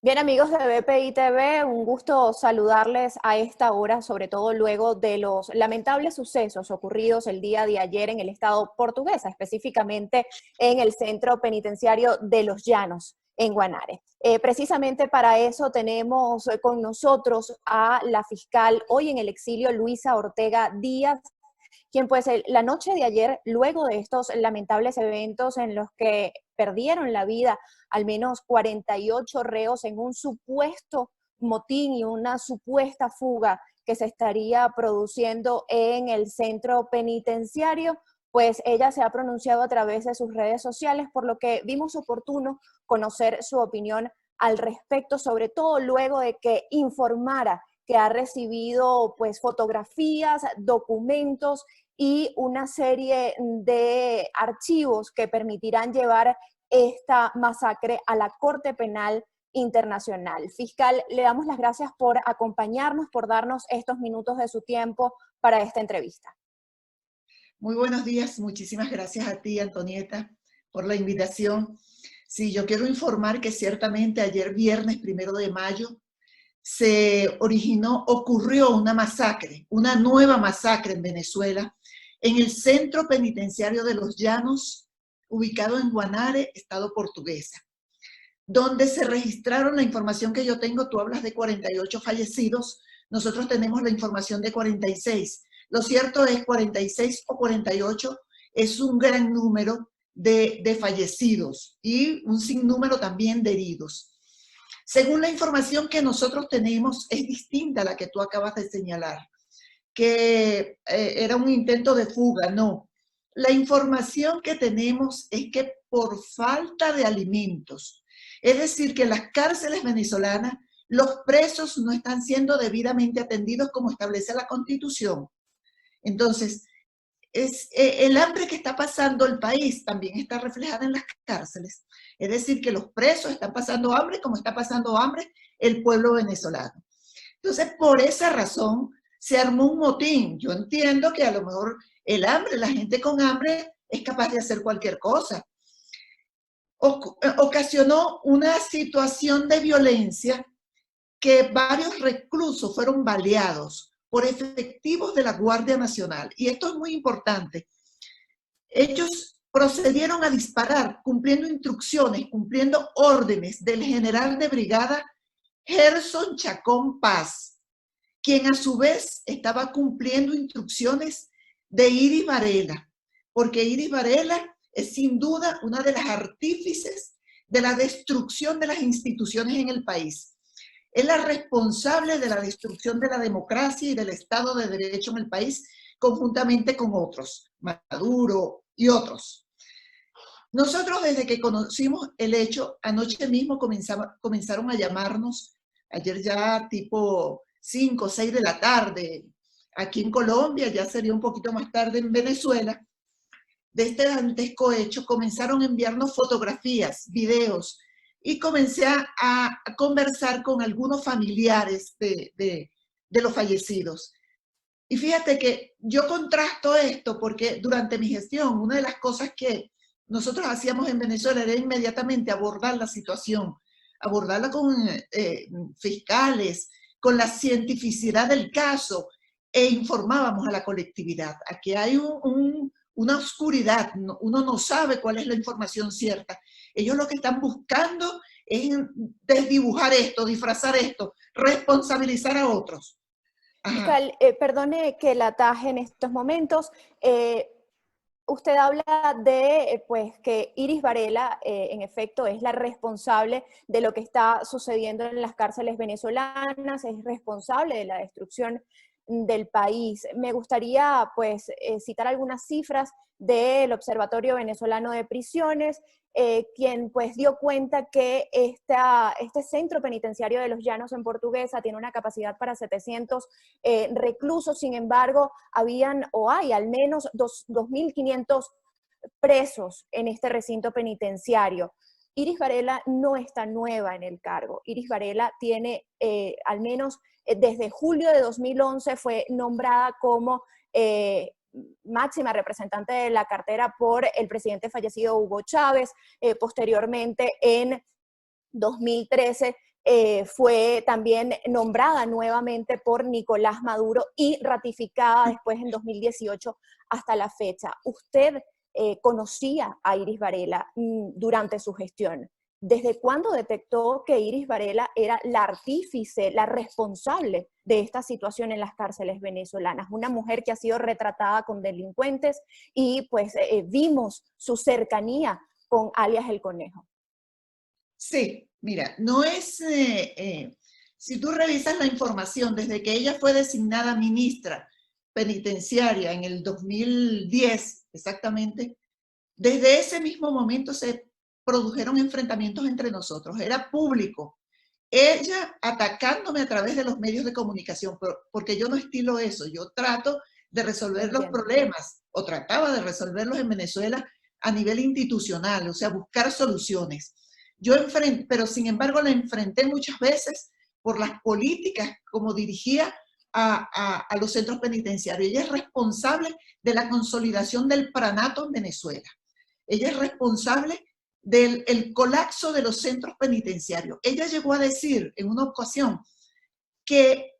Bien, amigos de BPI TV, un gusto saludarles a esta hora, sobre todo luego de los lamentables sucesos ocurridos el día de ayer en el estado portuguesa, específicamente en el centro penitenciario de Los Llanos, en Guanare. Precisamente para eso tenemos con nosotros a la fiscal hoy en el exilio, Luisa Ortega Díaz, quien pues la noche de ayer, luego de estos lamentables eventos en los que perdieron la vida al menos 48 reos en un supuesto motín y una supuesta fuga que se estaría produciendo en el centro penitenciario, pues ella se ha pronunciado a través de sus redes sociales, por lo que vimos oportuno conocer su opinión al respecto, sobre todo luego de que informara que ha recibido pues fotografías, documentos y una serie de archivos que permitirán llevar esta masacre a la Corte Penal Internacional. Fiscal, le damos las gracias por acompañarnos, por darnos estos minutos de su tiempo para esta entrevista. Muy buenos días, muchísimas gracias a ti, Antonieta, por la invitación. Sí, yo quiero informar que ciertamente ayer viernes 1 de mayo ocurrió una masacre, una nueva masacre en Venezuela, en el centro penitenciario de Los Llanos, ubicado en Guanare, estado portuguesa, donde se registraron, la información que yo tengo, tú hablas de 48 fallecidos, nosotros tenemos la información de 46. Lo cierto es 46 o 48 es un gran número de fallecidos y un sinnúmero también de heridos. Según la información que nosotros tenemos, es distinta a la que tú acabas de señalar, que era un intento de fuga. No, la información que tenemos es que por falta de alimentos, es decir, que en las cárceles venezolanas los presos no están siendo debidamente atendidos como establece la Constitución. Entonces, el hambre que está pasando el país también está reflejada en las cárceles. Es decir, que los presos están pasando hambre como está pasando hambre el pueblo venezolano. Entonces, por esa razón, se armó un motín. Yo entiendo que a lo mejor el hambre, la gente con hambre es capaz de hacer cualquier cosa. Ocasionó una situación de violencia que varios reclusos fueron baleados por efectivos de la Guardia Nacional. Y esto es muy importante. Ellos procedieron a disparar cumpliendo instrucciones, cumpliendo órdenes del general de brigada Gerson Chacón Paz, quien a su vez estaba cumpliendo instrucciones de Iris Varela, porque Iris Varela es sin duda una de las artífices de la destrucción de las instituciones en el país. Es la responsable de la destrucción de la democracia y del Estado de Derecho en el país, conjuntamente con otros, Maduro y otros. Nosotros desde que conocimos el hecho, anoche mismo comenzaron a llamarnos, ayer ya tipo 5 o 6 de la tarde, aquí en Colombia, ya sería un poquito más tarde en Venezuela, de este dantesco hecho, comenzaron a enviarnos fotografías, videos, y comencé a conversar con algunos familiares de los fallecidos. Y fíjate que yo contrasto esto porque durante mi gestión, una de las cosas que nosotros hacíamos en Venezuela era inmediatamente abordar la situación, abordarla con fiscales, con la cientificidad del caso, e informábamos a la colectividad. Aquí hay una oscuridad, uno no sabe cuál es la información cierta. Ellos lo que están buscando es desdibujar esto, disfrazar esto, responsabilizar a otros. Ajá. Fiscal, perdone que la ataje en estos momentos. Usted habla de pues, que Iris Varela, en efecto, es la responsable de lo que está sucediendo en las cárceles venezolanas, es responsable de la destrucción del país. Me gustaría pues, citar algunas cifras del Observatorio Venezolano de Prisiones, quien pues dio cuenta que este centro penitenciario de Los Llanos en Portuguesa tiene una capacidad para 700 reclusos. Sin embargo, habían o hay al menos 2.500 presos en este recinto penitenciario. Iris Varela no está nueva en el cargo. Iris Varela tiene al menos desde julio de 2011 fue nombrada como máxima representante de la cartera por el presidente fallecido Hugo Chávez. Posteriormente, en 2013, fue también nombrada nuevamente por Nicolás Maduro y ratificada después en 2018 hasta la fecha. Usted conocía a Iris Varela durante su gestión. ¿Desde cuándo detectó que Iris Varela era la artífice, la responsable de esta situación en las cárceles venezolanas? Una mujer que ha sido retratada con delincuentes y pues vimos su cercanía con alias El Conejo. Sí, mira, no es, si tú revisas la información desde que ella fue designada ministra penitenciaria en el 2010, exactamente, desde ese mismo momento se produjeron enfrentamientos entre nosotros, era público. Ella atacándome a través de los medios de comunicación, porque yo no estilo eso, yo trato de resolver los problemas, o trataba de resolverlos en Venezuela a nivel institucional, o sea, buscar soluciones. Pero sin embargo la enfrenté muchas veces por las políticas como dirigía a los centros penitenciarios. Ella es responsable de la consolidación del pranato en Venezuela. Ella es responsable del colapso de los centros penitenciarios. Ella llegó a decir en una ocasión que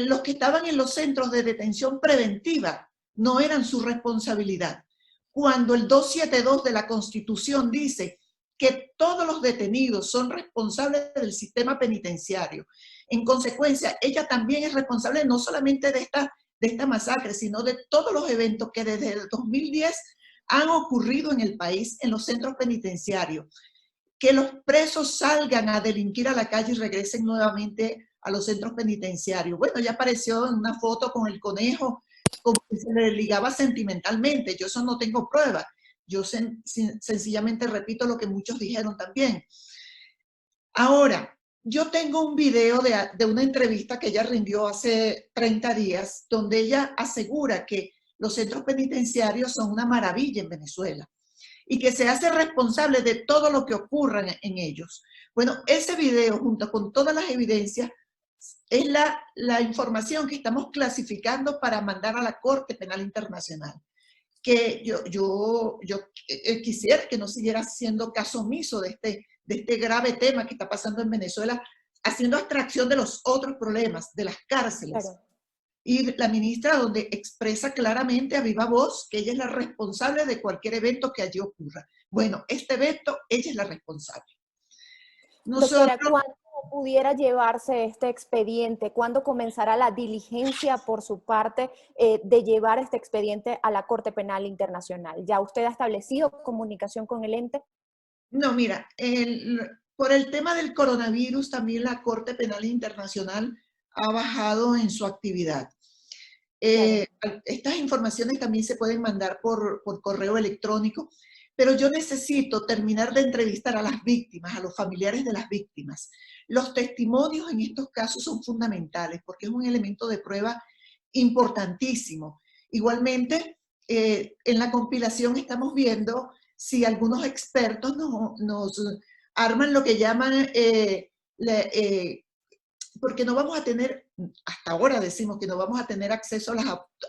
los que estaban en los centros de detención preventiva no eran su responsabilidad, cuando el 272 de la Constitución dice que todos los detenidos son responsables del sistema penitenciario. En consecuencia, ella también es responsable no solamente de esta masacre, sino de todos los eventos que desde el 2010 han ocurrido en el país, en los centros penitenciarios. Que los presos salgan a delinquir a la calle y regresen nuevamente a los centros penitenciarios. Bueno, ya apareció en una foto con el conejo, como que se le ligaba sentimentalmente. Yo eso no tengo prueba. Yo sencillamente repito lo que muchos dijeron también. Ahora, yo tengo un video de una entrevista que ella rindió hace 30 días, donde ella asegura que los centros penitenciarios son una maravilla en Venezuela y que se hace responsable de todo lo que ocurra en ellos. Bueno, ese video, junto con todas las evidencias, es la información que estamos clasificando para mandar a la Corte Penal Internacional. Que yo quisiera que no siguiera haciendo caso omiso de este grave tema que está pasando en Venezuela, haciendo abstracción de los otros problemas, de las cárceles. Claro. Y la ministra donde expresa claramente a viva voz que ella es la responsable de cualquier evento que allí ocurra. Bueno, este evento, ella es la responsable. Doctora, ¿cuándo pudiera llevarse este expediente? ¿Cuándo comenzará la diligencia por su parte de llevar este expediente a la Corte Penal Internacional? ¿Ya usted ha establecido comunicación con el ente? No, mira, por el tema del coronavirus también la Corte Penal Internacional ha bajado en su actividad. Estas informaciones también se pueden mandar por correo electrónico, pero yo necesito terminar de entrevistar a las víctimas, a los familiares de las víctimas. Los testimonios en estos casos son fundamentales porque es un elemento de prueba importantísimo. Igualmente, en la compilación estamos viendo si algunos expertos nos arman lo que llaman porque no vamos a tener, hasta ahora decimos que no vamos a tener acceso a las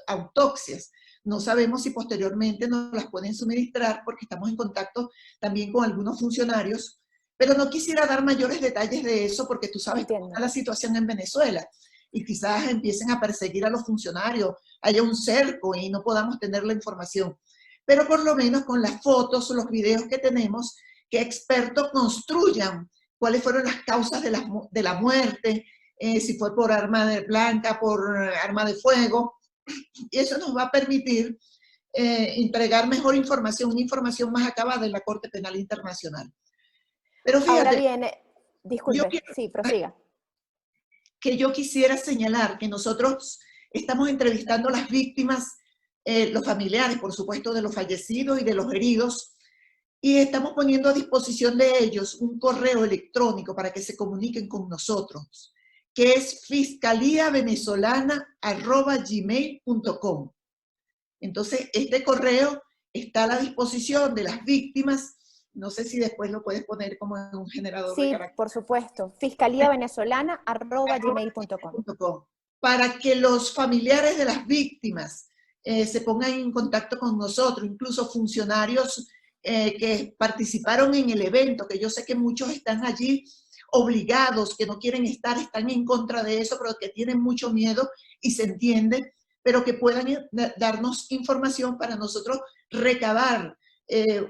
autopsias. No sabemos si posteriormente nos las pueden suministrar porque estamos en contacto también con algunos funcionarios, pero no quisiera dar mayores detalles de eso porque tú sabes cómo está la situación en Venezuela y quizás empiecen a perseguir a los funcionarios, haya un cerco y no podamos tener la información. Pero por lo menos con las fotos o los videos que tenemos, que expertos construyan cuáles fueron las causas de la muerte, si fue por arma blanca, por arma de fuego, y eso nos va a permitir entregar mejor información, una información más acabada de la Corte Penal Internacional. Pero fíjate, ahora bien, disculpe, sí, prosiga. Que yo quisiera señalar que nosotros estamos entrevistando a las víctimas, los familiares, por supuesto, de los fallecidos y de los heridos, y estamos poniendo a disposición de ellos un correo electrónico para que se comuniquen con nosotros, que es fiscaliavenezolana@gmail.com. Entonces, este correo está a la disposición de las víctimas. No sé si después lo puedes poner como en un generador de caracteres. Sí, por supuesto. fiscaliavenezolana@gmail.com. Para que los familiares de las víctimas se pongan en contacto con nosotros, incluso funcionarios que participaron en el evento, que yo sé que muchos están allí obligados, que no quieren estar, están en contra de eso, pero que tienen mucho miedo y se entiende, pero que puedan darnos información para nosotros recabar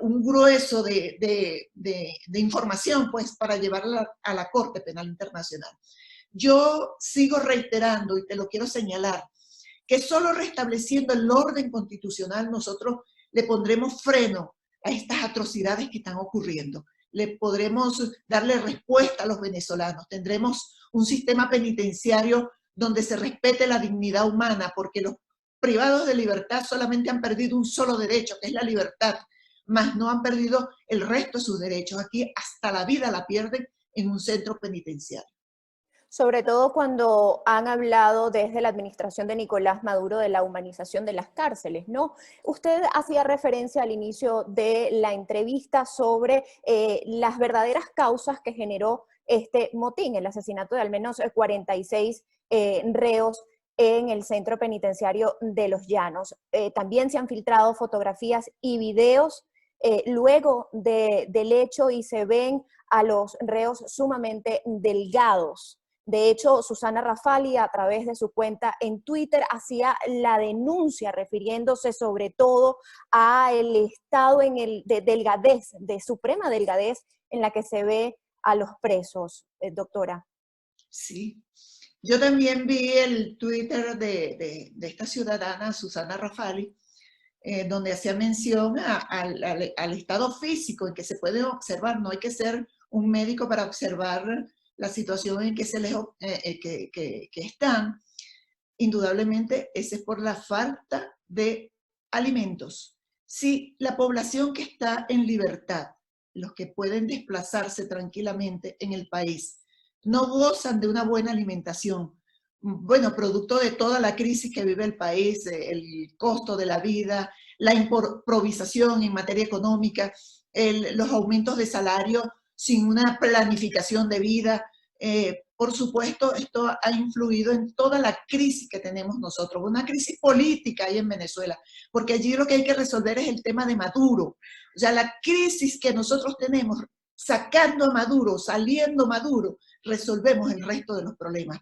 un grueso de información, pues, para llevarla a la Corte Penal Internacional. Yo sigo reiterando, y te lo quiero señalar, que solo restableciendo el orden constitucional nosotros le pondremos freno a estas atrocidades que están ocurriendo. Le podremos darle respuesta a los venezolanos. Tendremos un sistema penitenciario donde se respete la dignidad humana, porque los privados de libertad solamente han perdido un solo derecho, que es la libertad, mas no han perdido el resto de sus derechos. Aquí hasta la vida la pierden en un centro penitenciario. Sobre todo cuando han hablado desde la administración de Nicolás Maduro de la humanización de las cárceles, ¿no? Usted hacía referencia al inicio de la entrevista sobre las verdaderas causas que generó este motín, el asesinato de al menos 46 reos en el centro penitenciario de Los Llanos. También se han filtrado fotografías y videos luego del hecho y se ven a los reos sumamente delgados. De hecho, Susana Rafali, a través de su cuenta en Twitter, hacía la denuncia refiriéndose sobre todo al estado de delgadez, de suprema delgadez en la que se ve a los presos, doctora. Sí, yo también vi el Twitter de esta ciudadana, Susana Rafali, donde hacía mención al estado físico en que se puede observar. No hay que ser un médico para observar la situación en que, que están. Indudablemente, ese es por la falta de alimentos. Si la población que está en libertad, los que pueden desplazarse tranquilamente en el país, no gozan de una buena alimentación, bueno, producto de toda la crisis que vive el país, el costo de la vida, la improvisación en materia económica, los aumentos de salario sin una planificación de vida, por supuesto, esto ha influido en toda la crisis que tenemos nosotros, una crisis política ahí en Venezuela, porque allí lo que hay que resolver es el tema de Maduro. O sea, la crisis que nosotros tenemos, sacando a Maduro, saliendo Maduro, resolvemos el resto de los problemas.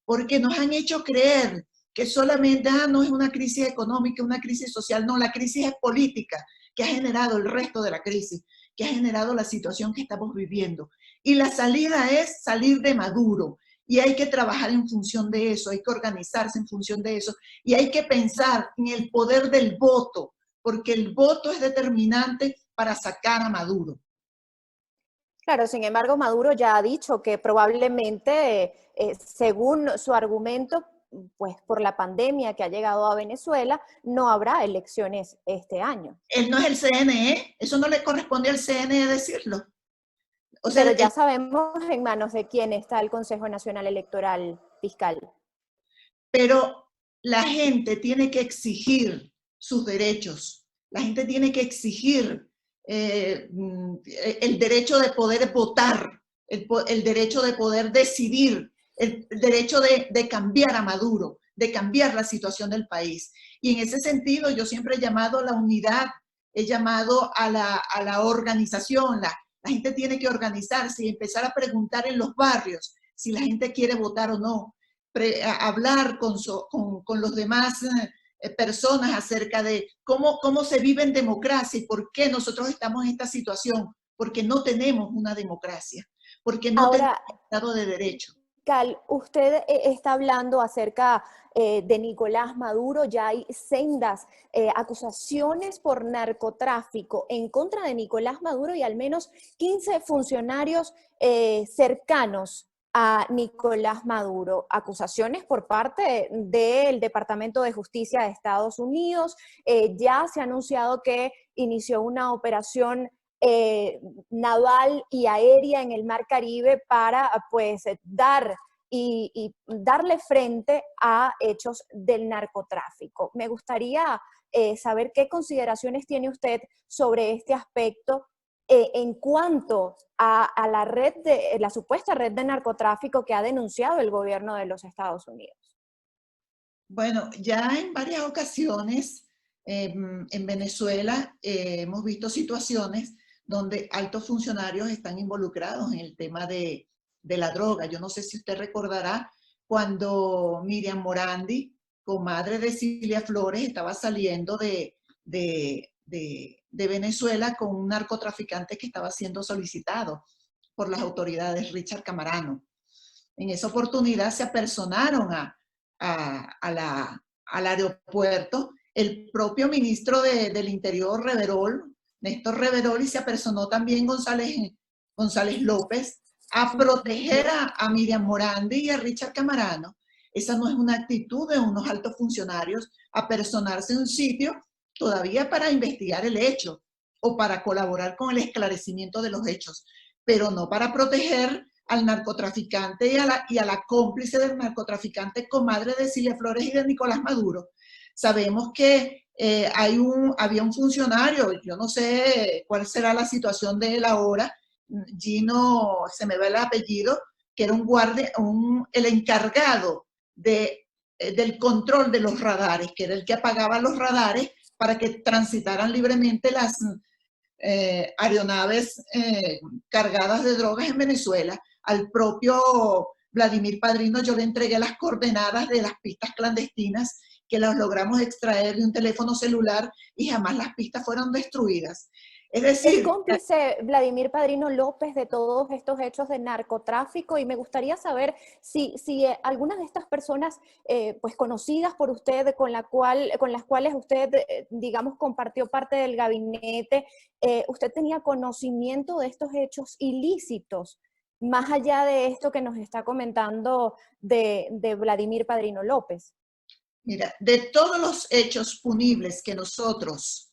Porque nos han hecho creer que solamente no es una crisis económica, una crisis social, no, la crisis es política, que ha generado el resto de la crisis, que ha generado la situación que estamos viviendo. Y la salida es salir de Maduro. Y hay que trabajar en función de eso, hay que organizarse en función de eso. Y hay que pensar en el poder del voto, porque el voto es determinante para sacar a Maduro. Claro, sin embargo, Maduro ya ha dicho que probablemente, según su argumento, pues por la pandemia que ha llegado a Venezuela, no habrá elecciones este año. Él no es el CNE, eso no le corresponde al CNE decirlo. O sea, pero ya sabemos en manos de quién está el Consejo Nacional Electoral Fiscal. Pero la gente tiene que exigir sus derechos, la gente tiene que exigir el derecho de poder votar, el derecho de poder decidir, el derecho de cambiar a Maduro, de cambiar la situación del país. Y en ese sentido yo siempre he llamado a la unidad, he llamado a la organización, la gente tiene que organizarse y empezar a preguntar en los barrios si la gente quiere votar o no, hablar con los demás personas acerca de cómo se vive en democracia y por qué nosotros estamos en esta situación, porque no tenemos una democracia, porque no tenemos un Estado de Derecho. Cal, usted está hablando acerca de Nicolás Maduro, ya hay sendas acusaciones por narcotráfico en contra de Nicolás Maduro y al menos 15 funcionarios cercanos a Nicolás Maduro. Acusaciones por parte del Departamento de Justicia de Estados Unidos. Ya se ha anunciado que inició una operación naval y aérea en el Mar Caribe para pues darle frente a hechos del narcotráfico. Me gustaría saber qué consideraciones tiene usted sobre este aspecto en cuanto a la supuesta red de narcotráfico que ha denunciado el gobierno de los Estados Unidos. Bueno, ya en varias ocasiones en Venezuela hemos visto situaciones donde altos funcionarios están involucrados en el tema de de la droga. Yo no sé si usted recordará cuando Miriam Morandi, comadre de Cilia Flores, estaba saliendo de Venezuela con un narcotraficante que estaba siendo solicitado por las autoridades, Richard Camarano. En esa oportunidad se apersonaron al aeropuerto el propio ministro del Interior, Reverol, Néstor Reverol, y se apersonó también González López a proteger a Miriam Morandi y a Richard Camarano. Esa no es una actitud de unos altos funcionarios apersonarse en un sitio todavía para investigar el hecho o para colaborar con el esclarecimiento de los hechos, pero no para proteger al narcotraficante y a la cómplice del narcotraficante, comadre de Cilia Flores y de Nicolás Maduro. Sabemos que había un funcionario, yo no sé cuál será la situación de él ahora, Gino, se me va el apellido, que era un guardia, el encargado del control de los radares, que era el que apagaba los radares para que transitaran libremente las aeronaves cargadas de drogas en Venezuela. Al propio Vladimir Padrino yo le entregué las coordenadas de las pistas clandestinas que las logramos extraer de un teléfono celular y jamás las pistas fueron destruidas. Es decir, el cómplice Vladimir Padrino López de todos estos hechos de narcotráfico, y me gustaría saber si algunas de estas personas pues conocidas por usted, con las cuales usted, digamos, compartió parte del gabinete, usted tenía conocimiento de estos hechos ilícitos, más allá de esto que nos está comentando de Vladimir Padrino López. Mira, de todos los hechos punibles que nosotros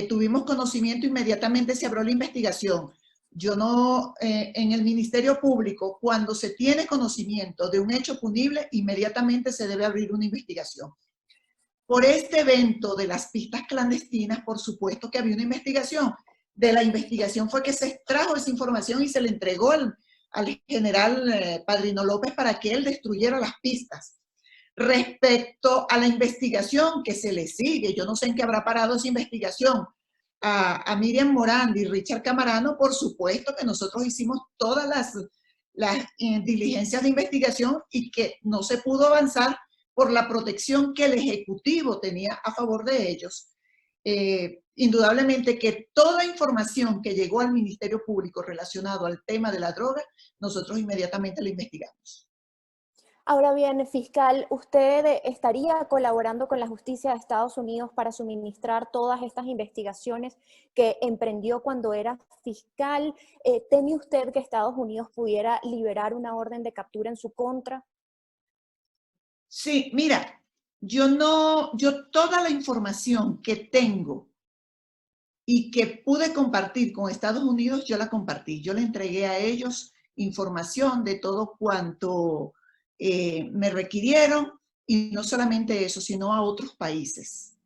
tuvimos conocimiento, inmediatamente se abrió la investigación. Yo no, en el Ministerio Público, cuando se tiene conocimiento de un hecho punible, inmediatamente se debe abrir una investigación. Por este evento de las pistas clandestinas, por supuesto que había una investigación. De la investigación fue que se extrajo esa información y se le entregó al general Padrino López para que él destruyera las pistas. Respecto a la investigación que se le sigue, yo no sé en qué habrá parado esa investigación, a Miriam Morandi y Richard Camarano, por supuesto que nosotros hicimos todas las diligencias de investigación y que no se pudo avanzar por la protección que el Ejecutivo tenía a favor de ellos. Indudablemente que toda información que llegó al Ministerio Público relacionado al tema de la droga, nosotros inmediatamente la investigamos. Ahora bien, fiscal, ¿usted estaría colaborando con la justicia de Estados Unidos para suministrar todas estas investigaciones que emprendió cuando era fiscal? ¿Teme usted que Estados Unidos pudiera liberar una orden de captura en su contra? Sí, mira, yo toda la información que tengo y que pude compartir con Estados Unidos, yo la compartí. Yo le entregué a ellos información de todo cuanto me requirieron, y no solamente eso, sino a otros países,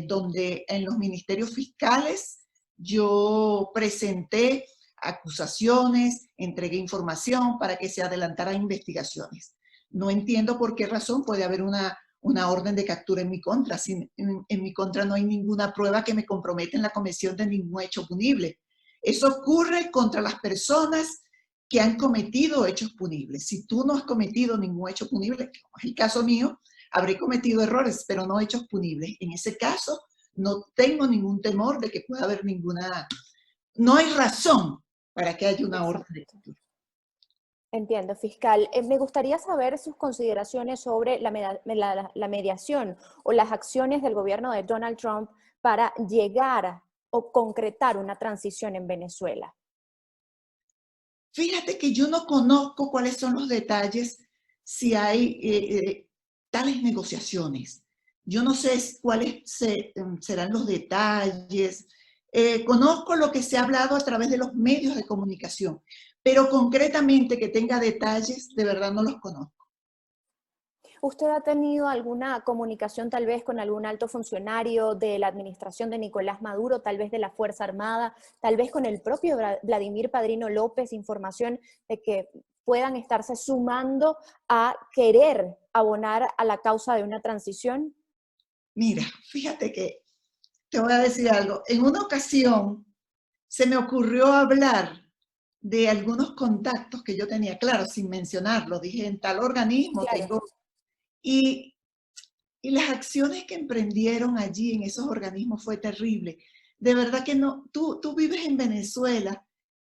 donde en los ministerios fiscales yo presenté acusaciones, entregué información para que se adelantaran investigaciones. No entiendo por qué razón puede haber una orden de captura en mi contra. Si en mi contra no hay ninguna prueba que me comprometa en la comisión de ningún hecho punible. Eso ocurre contra las personas que han cometido hechos punibles. Si tú no has cometido ningún hecho punible, como es el caso mío, habré cometido errores, pero no hechos punibles. En ese caso, no tengo ningún temor de que pueda haber ninguna... No hay razón para que haya una orden de captura. Entiendo, fiscal. Me gustaría saber sus consideraciones sobre la mediación o las acciones del gobierno de Donald Trump para llegar o concretar una transición en Venezuela. Fíjate que yo no conozco cuáles son los detalles, si hay tales negociaciones. Yo no sé cuáles serán los detalles. Conozco lo que se ha hablado a través de los medios de comunicación, pero concretamente que tenga detalles, de verdad no los conozco. ¿Usted ha tenido alguna comunicación tal vez con algún alto funcionario de la administración de Nicolás Maduro, tal vez de la Fuerza Armada, tal vez con el propio Vladimir Padrino López, información de que puedan estarse sumando a querer abonar a la causa de una transición? Mira, fíjate que te voy a decir algo. En una ocasión se me ocurrió hablar de algunos contactos que yo tenía, claro, sin mencionarlo, dije en tal organismo Claro. tengo, y, y las acciones que emprendieron allí en esos organismos fue terrible. De verdad que no, tú vives en Venezuela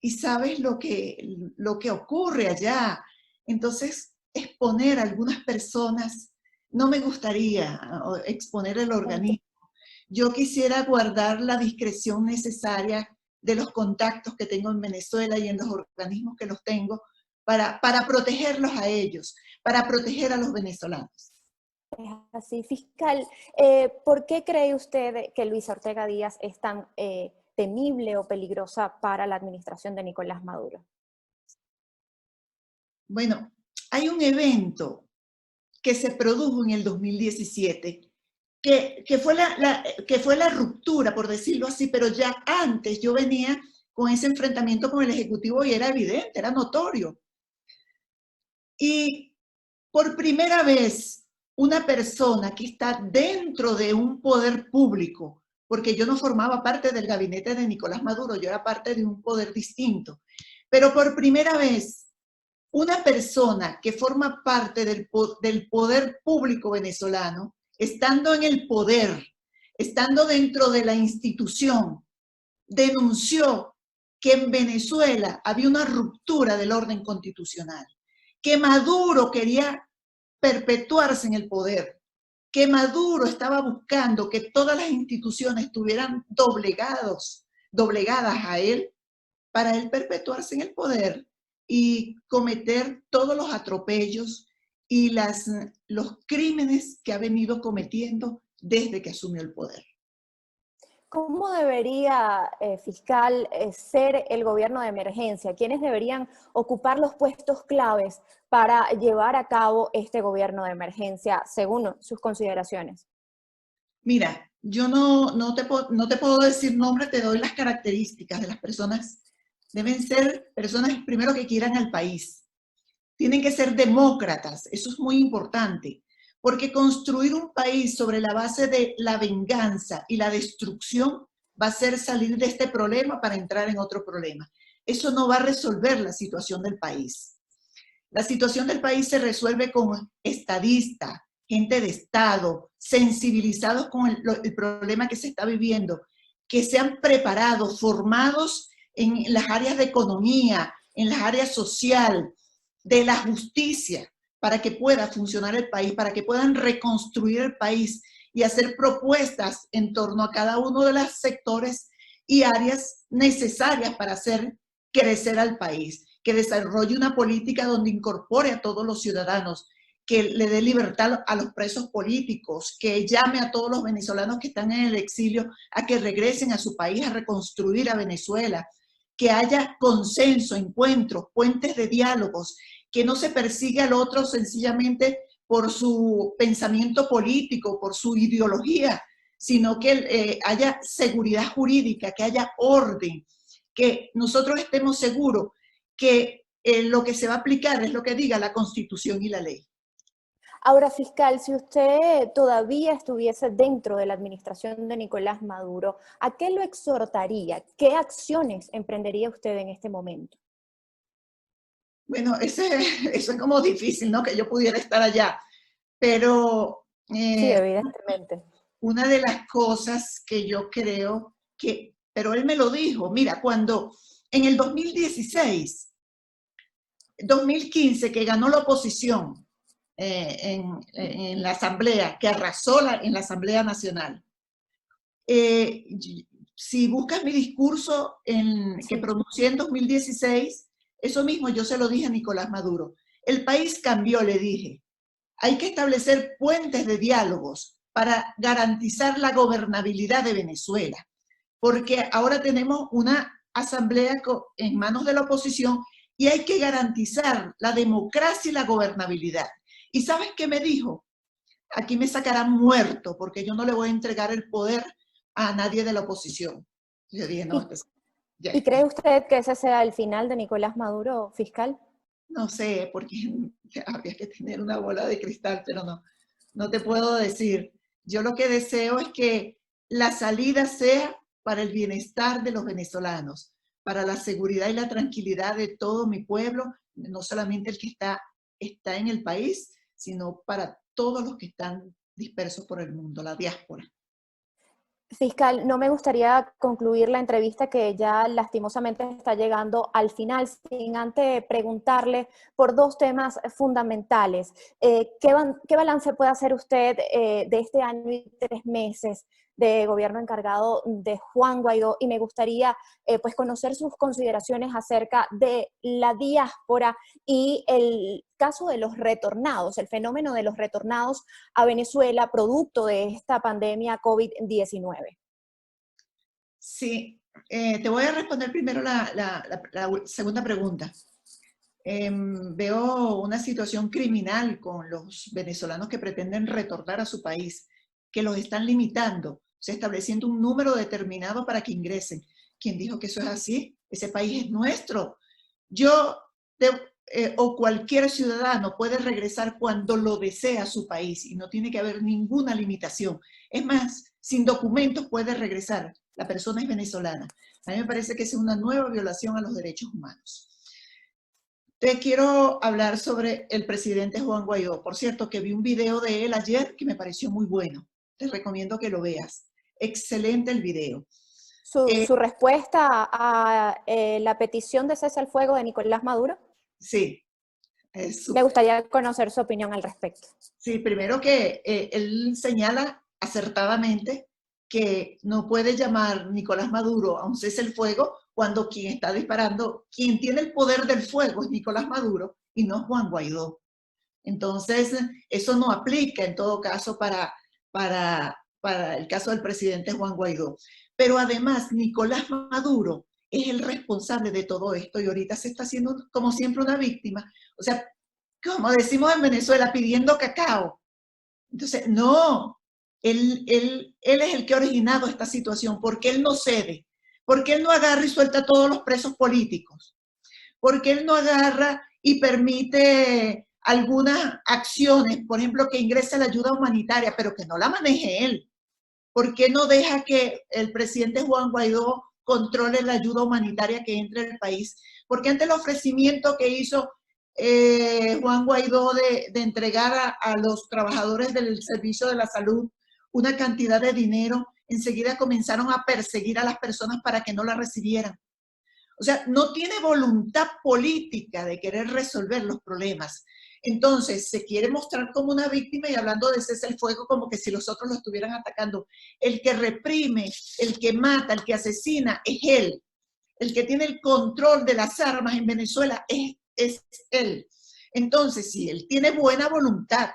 y sabes lo que ocurre allá. Entonces, exponer a algunas personas, no me gustaría exponer el organismo. Yo quisiera guardar la discreción necesaria de los contactos que tengo en Venezuela y en los organismos que los tengo para protegerlos a ellos, para proteger a los venezolanos. Es así, fiscal. ¿Por qué cree usted que Luisa Ortega Díaz es tan temible o peligrosa para la administración de Nicolás Maduro? Bueno, hay un evento que se produjo en el 2017 que fue la ruptura, por decirlo así, pero ya antes yo venía con ese enfrentamiento con el Ejecutivo y era evidente, era notorio. Y por primera vez, una persona que está dentro de un poder público, porque yo no formaba parte del gabinete de Nicolás Maduro, yo era parte de un poder distinto, pero por primera vez, una persona que forma parte del poder público venezolano, estando en el poder, estando dentro de la institución, denunció que en Venezuela había una ruptura del orden constitucional, que Maduro quería perpetuarse en el poder, que Maduro estaba buscando que todas las instituciones estuvieran doblegadas a él, para él perpetuarse en el poder y cometer todos los atropellos y los crímenes que ha venido cometiendo desde que asumió el poder. ¿Cómo debería, fiscal, ser el gobierno de emergencia? ¿Quiénes deberían ocupar los puestos claves para llevar a cabo este gobierno de emergencia, según sus consideraciones? Mira, yo no te puedo decir nombre, te doy las características de las personas. Deben ser personas primero que quieran al país. Tienen que ser demócratas, eso es muy importante, porque construir un país sobre la base de la venganza y la destrucción va a ser salir de este problema para entrar en otro problema. Eso no va a resolver la situación del país. La situación del país se resuelve con estadistas, gente de Estado, sensibilizados con el problema que se está viviendo, que sean preparados, formados en las áreas de economía, en las áreas social, de la justicia, para que pueda funcionar el país, para que puedan reconstruir el país y hacer propuestas en torno a cada uno de los sectores y áreas necesarias para hacer crecer al país, que desarrolle una política donde incorpore a todos los ciudadanos, que le dé libertad a los presos políticos, que llame a todos los venezolanos que están en el exilio a que regresen a su país, a reconstruir a Venezuela, que haya consenso, encuentros, puentes de diálogos, que no se persiga al otro sencillamente por su pensamiento político, por su ideología, sino que haya seguridad jurídica, que haya orden, que nosotros estemos seguros que lo que se va a aplicar es lo que diga la Constitución y la ley. Ahora, fiscal, si usted todavía estuviese dentro de la administración de Nicolás Maduro, ¿a qué lo exhortaría? ¿Qué acciones emprendería usted en este momento? Bueno, eso es como difícil, ¿no? Que yo pudiera estar allá, pero Sí, evidentemente. una de las cosas que yo creo que, pero él me lo dijo, mira, cuando en el 2015, que ganó la oposición en la Asamblea, que arrasó en la Asamblea Nacional, eh, si buscas mi discurso que Sí. pronuncié en 2016, eso mismo yo se lo dije a Nicolás Maduro. El país cambió, le dije. Hay que establecer puentes de diálogos para garantizar la gobernabilidad de Venezuela, porque ahora tenemos una asamblea en manos de la oposición y hay que garantizar la democracia y la gobernabilidad. ¿Y sabes qué me dijo? Aquí me sacarán muerto porque yo no le voy a entregar el poder a nadie de la oposición. Yo dije, no, ¿Y, esto es, ya, y cree usted que ese sea el final de Nicolás Maduro, fiscal? no sé, porque habría que tener una bola de cristal, pero no te puedo decir. Yo lo que deseo es que la salida sea para el bienestar de los venezolanos, para la seguridad y la tranquilidad de todo mi pueblo, no solamente el que está en el país, sino para todos los que están dispersos por el mundo, la diáspora. Fiscal, no me gustaría concluir la entrevista que ya lastimosamente está llegando al final sin antes preguntarle por dos temas fundamentales. ¿Qué balance puede hacer usted de este año y 3 meses de gobierno encargado de Juan Guaidó? Y me gustaría pues conocer sus consideraciones acerca de la diáspora y el caso de los retornados, el fenómeno de los retornados a Venezuela producto de esta pandemia COVID-19. Sí, te voy a responder primero la segunda pregunta. Veo una situación criminal con los venezolanos que pretenden retornar a su país, que los están limitando, se estableciendo un número determinado para que ingresen. ¿Quién dijo que eso es así? Ese país es nuestro. O cualquier ciudadano puede regresar cuando lo desea a su país y no tiene que haber ninguna limitación. Es más, sin documentos puede regresar. La persona es venezolana. A mí me parece que es una nueva violación a los derechos humanos. Te quiero hablar sobre el presidente Juan Guaidó. Por cierto, que vi un video de él ayer que me pareció muy bueno. Te recomiendo que lo veas. Excelente el video. Su respuesta a la petición de cese al fuego de Nicolás Maduro. Sí, Me gustaría conocer su opinión al respecto. Sí, primero que él señala acertadamente que no puede llamar Nicolás Maduro a un cese el fuego cuando quien está disparando, quien tiene el poder del fuego es Nicolás Maduro y no Juan Guaidó. Entonces, eso no aplica en todo caso para el caso del presidente Juan Guaidó. Pero además, Nicolás Maduro es el responsable de todo esto y ahorita se está haciendo como siempre una víctima. O sea, como decimos en Venezuela, pidiendo cacao. Entonces, no, él es el que ha originado esta situación, porque él no cede, porque él no agarra y suelta a todos los presos políticos, porque él no agarra y permite algunas acciones, por ejemplo, que ingrese la ayuda humanitaria, pero que no la maneje él. ¿Por qué no deja que el presidente Juan Guaidó controle la ayuda humanitaria que entre al país? Porque ante el ofrecimiento que hizo Juan Guaidó de entregar a los trabajadores del servicio de la salud una cantidad de dinero, enseguida comenzaron a perseguir a las personas para que no la recibieran. O sea, no tiene voluntad política de querer resolver los problemas. Entonces, se quiere mostrar como una víctima y hablando de cese el fuego como que si los otros lo estuvieran atacando. El que reprime, el que mata, el que asesina es él. El que tiene el control de las armas en Venezuela es él. Entonces, si él tiene buena voluntad,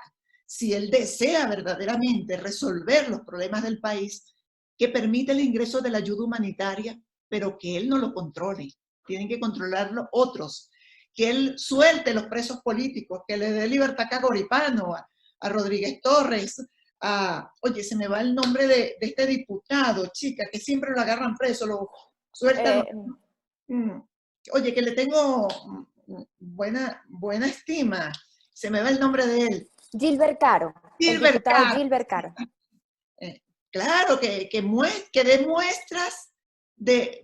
si él desea verdaderamente resolver los problemas del país, que permite el ingreso de la ayuda humanitaria, pero que él no lo controle. Tienen que controlarlo otros. Que él suelte los presos políticos, que le dé libertad a Goripano, a Rodríguez Torres, oye, se me va el nombre de este diputado, chica, que siempre lo agarran preso, lo sueltan. Oye, que le tengo buena estima, se me va el nombre de él. Gilbert Caro, el diputado Gilbert Caro. Claro, que dé muestras de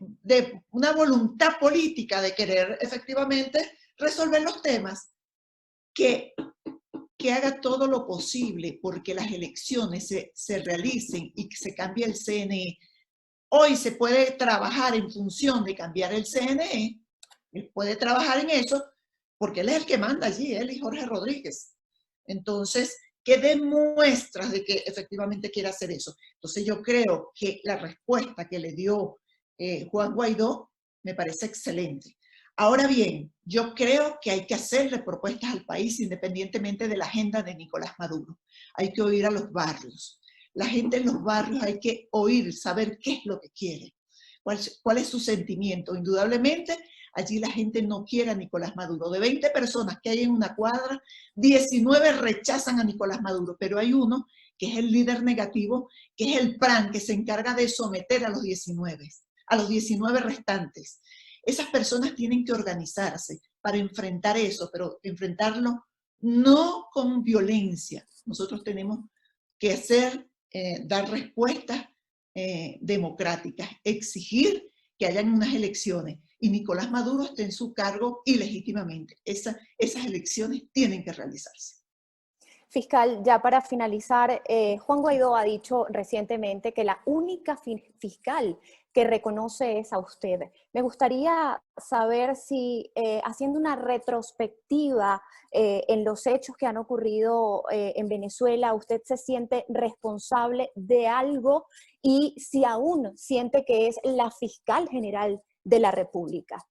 una voluntad política de querer efectivamente resolver los temas, que haga todo lo posible porque las elecciones se realicen y que se cambie el CNE. Hoy se puede trabajar en función de cambiar el CNE, él puede trabajar en eso porque él es el que manda allí, él y Jorge Rodríguez. Entonces, que dé muestras de que efectivamente quiere hacer eso. Entonces yo creo que la respuesta que le dio Juan Guaidó me parece excelente. Ahora bien, yo creo que hay que hacerle propuestas al país independientemente de la agenda de Nicolás Maduro. Hay que oír a los barrios. La gente en los barrios hay que oír, saber qué es lo que quiere, cuál es su sentimiento. Indudablemente, allí la gente no quiere a Nicolás Maduro. De 20 personas que hay en una cuadra, 19 rechazan a Nicolás Maduro, pero hay uno que es el líder negativo, que es el PRAN, que se encarga de someter a los 19 restantes. Esas personas tienen que organizarse para enfrentar eso, pero enfrentarlo no con violencia. Nosotros tenemos que dar respuestas democráticas, exigir que hayan unas elecciones y Nicolás Maduro esté en su cargo ilegítimamente. Esas elecciones tienen que realizarse. Fiscal, ya para finalizar, Juan Guaidó ha dicho recientemente que la única fiscal que reconoce es a usted. Me gustaría saber si, haciendo una retrospectiva en los hechos que han ocurrido en Venezuela, usted se siente responsable de algo y si aún siente que es la fiscal general de la República.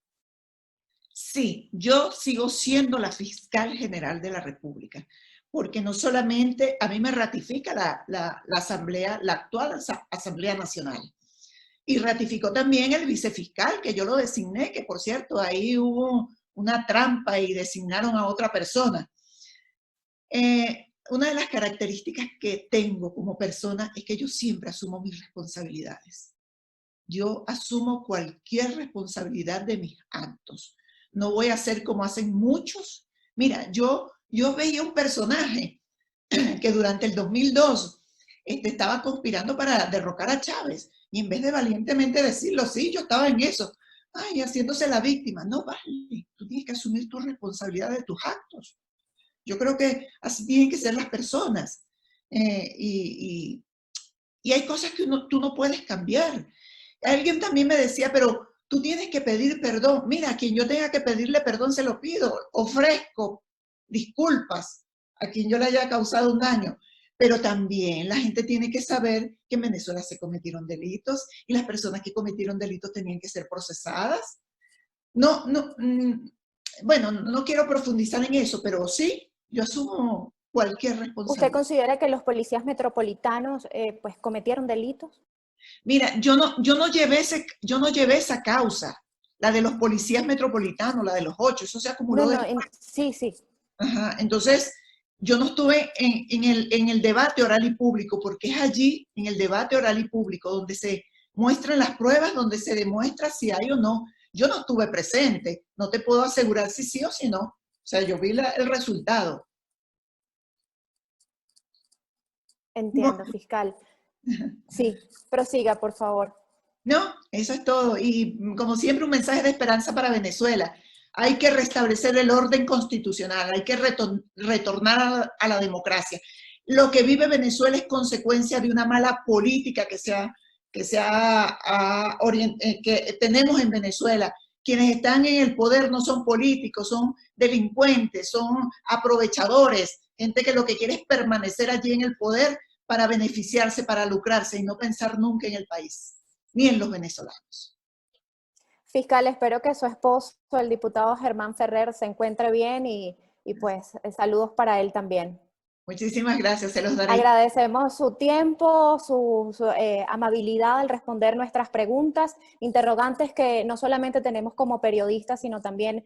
Sí, yo sigo siendo la fiscal general de la República, porque no solamente a mí me ratifica la Asamblea, la actual Asamblea Nacional, y ratificó también el vicefiscal, que yo lo designé, que por cierto, ahí hubo una trampa y designaron a otra persona. Una de las características que tengo como persona es que yo siempre asumo mis responsabilidades. Yo asumo cualquier responsabilidad de mis actos. No voy a hacer como hacen muchos. Mira, yo veía un personaje que durante el 2002 estaba conspirando para derrocar a Chávez y en vez de valientemente decirlo, sí, yo estaba en eso, ay, haciéndose la víctima. No vale, tú tienes que asumir tu responsabilidad de tus actos. Yo creo que así tienen que ser las personas. Y hay cosas que tú no puedes cambiar. Alguien también me decía, pero tú tienes que pedir perdón. Mira, a quien yo tenga que pedirle perdón se lo pido. Ofrezco disculpas a quien yo le haya causado un daño. Pero también la gente tiene que saber que en Venezuela se cometieron delitos y las personas que cometieron delitos tenían que ser procesadas. No, no, bueno, no quiero profundizar en eso, pero sí, yo asumo cualquier ¿Usted responsabilidad. considera que los policías metropolitanos pues cometieron delitos? Mira, yo no llevé esa causa, la de los policías metropolitanos, la de los 8, eso se acumuló No, no, después. sí, sí. Ajá, entonces, yo no estuve en el debate oral y público, porque es allí, en el debate oral y público, donde se muestran las pruebas, donde se demuestra si hay o no. Yo no estuve presente, no te puedo asegurar si sí o si no. O sea, yo vi el resultado. Entiendo, fiscal. Sí, prosiga, por favor. No, eso es todo. Y como siempre, un mensaje de esperanza para Venezuela. Hay que restablecer el orden constitucional, hay que retornar a la democracia. Lo que vive Venezuela es consecuencia de una mala política que tenemos en Venezuela. Quienes están en el poder no son políticos, son delincuentes, son aprovechadores, gente que lo que quiere es permanecer allí en el poder para beneficiarse, para lucrarse y no pensar nunca en el país ni en los venezolanos. Fiscal, espero que su esposo, el diputado Germán Ferrer, se encuentre bien y pues saludos para él también. Muchísimas gracias, se los daré. Agradecemos su tiempo, su amabilidad al responder nuestras preguntas, interrogantes que no solamente tenemos como periodistas, sino también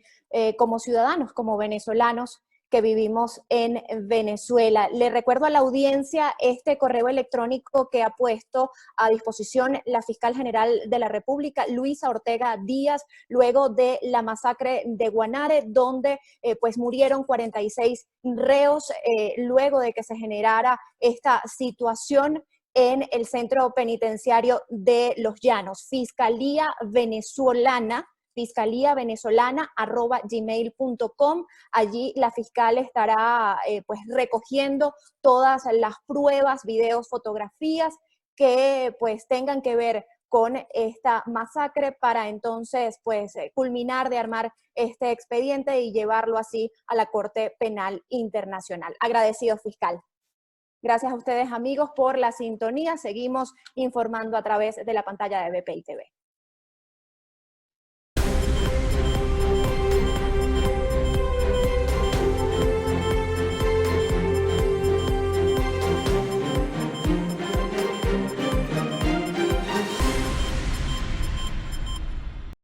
como ciudadanos, como venezolanos que vivimos en Venezuela. Le recuerdo a la audiencia este correo electrónico que ha puesto a disposición la fiscal general de la República, Luisa Ortega Díaz, luego de la masacre de Guanare, donde pues murieron 46 reos luego de que se generara esta situación en el centro penitenciario de Los Llanos. fiscaliavenezolana@gmail.com. Allí la fiscal estará pues recogiendo todas las pruebas, videos, fotografías que pues tengan que ver con esta masacre para entonces pues culminar de armar este expediente y llevarlo así a la Corte Penal Internacional. Agradecido, fiscal. Gracias a ustedes, amigos, por la sintonía. Seguimos informando a través de la pantalla de BPI TV.